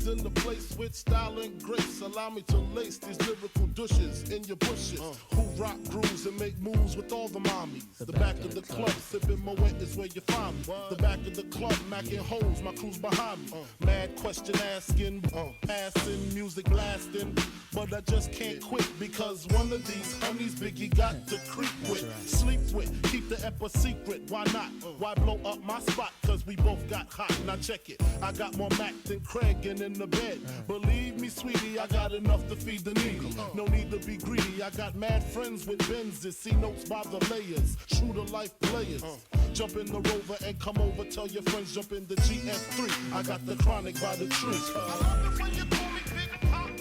ladies in the place with style and grace. Allow me to lace these lyrical douches in your bushes. Who rock grooves and make moves with all the mommies. The back of the club, sipping Moet is where you find me. The back of the club, macking holes, my crew's behind me. Mad question asking, passing, music blasting. But I just can't quit because one of these honeys Biggie got to creep with, sleep with, keep the ep a secret. Why not? Why blow up my spot? Cause we both got hot. Now check it. I got more Mac than Craig and in the bed. Believe me, sweetie, I got enough to feed the needy. No need to be greedy. I got mad friends with Benzes. See notes by the layers. True to life players. Jump in the Rover and come over. Tell your friends jump in the GF3. I got the chronic by the tree. I love it when you call me Big Papa.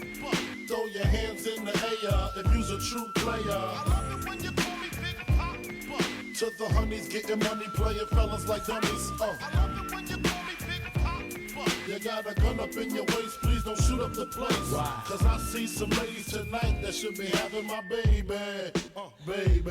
Throw your hands in the air if you's a true player. I love it when you call me Big Papa. To the honeys getting money, playing fellas like dummies. I love it when you call me Big Papa. You got a gun up in your waist, please don't shoot up the place. Why? Cause I see some ladies tonight that should be having my baby. Baby.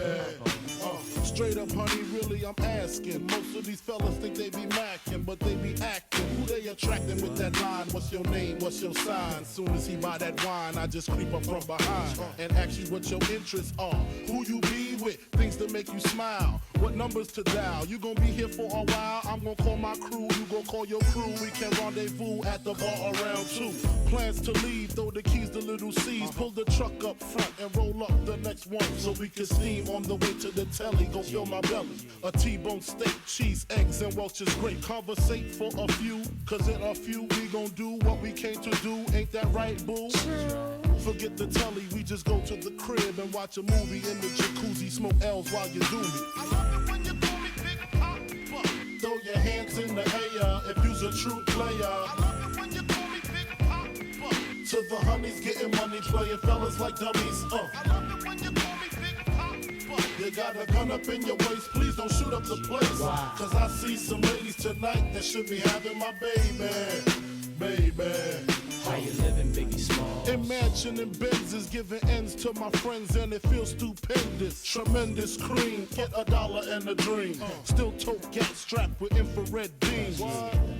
Straight up, honey, really, I'm asking. Most of these fellas think they be macking, but they be acting. Who they attracting with that line? What's your name? What's your sign? Soon as he buy that wine, I just creep up from behind and ask you what your interests are. Who you be with? Things that make you smile. What numbers to dial? You gonna be here for a while? I'm gonna call my crew. You gonna call your crew. We can rendezvous at the bar around 2. Plans to leave, throw the keys to little C's. Pull the truck up front and roll up the next one so we can steam on the way to the telly. Go fill my belly. A T-bone steak, cheese, eggs, and Welch's grape. Conversate for a few, cause in a few we gon' do what we came to do. Ain't that right, boo? Forget the telly, we just go to the crib and watch a movie in the jacuzzi. Smoke L's while you do me. I love it when you call me Big Papa. Throw your hands in the air if you's a true player. I love it when you call me Big Papa. To the honeys getting money, playing fellas like dummies. I love it when you call me Big Papa. You got a gun up in your waist, please don't shoot up the place. Wow. Cause I see some ladies tonight that should be having my baby. Baby. How you living, Biggie Small? Imagining Benzes giving ends to my friends and it feels stupendous. Tremendous cream, get $1 and a dream. Still tote gas strapped with infrared beams.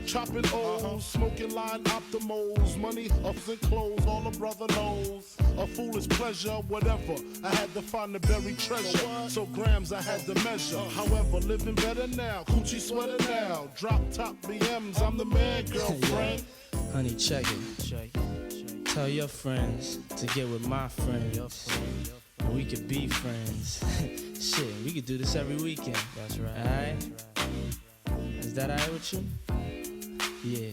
Chopping O's, smoking line optimals. Money, ups and clothes, all a brother knows. A foolish pleasure, whatever. I had to find the buried treasure. So grams I had to measure. However, living better now. Coochie sweater now. Drop top BMs, I'm the man, girlfriend. Honey, check it. Tell your friends to get with my friends. And we could be friends. Shit, we could do this every weekend. That's right. Alright? Is that alright with you? Yeah.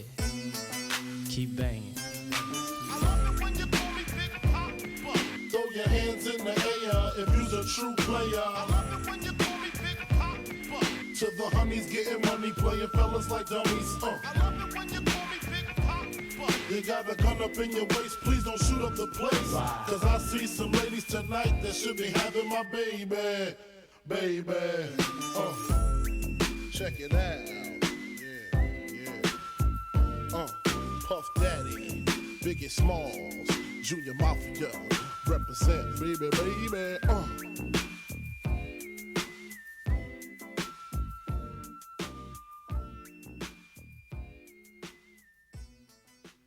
Keep banging. I love it when you call me Big Papa. Throw your hands in the air if you's a true player. I love it when you call me Big Papa. To the honeys getting money, playing fellas like dummies. I love it when you call me Big Papa. You got a gun up in your waist, please don't shoot up the place. Wow. Cause I see some ladies tonight that should be having my baby. Baby. Check it out. Yeah. Puff Daddy, Biggie Smalls, Junior Mafia, represent, baby, baby.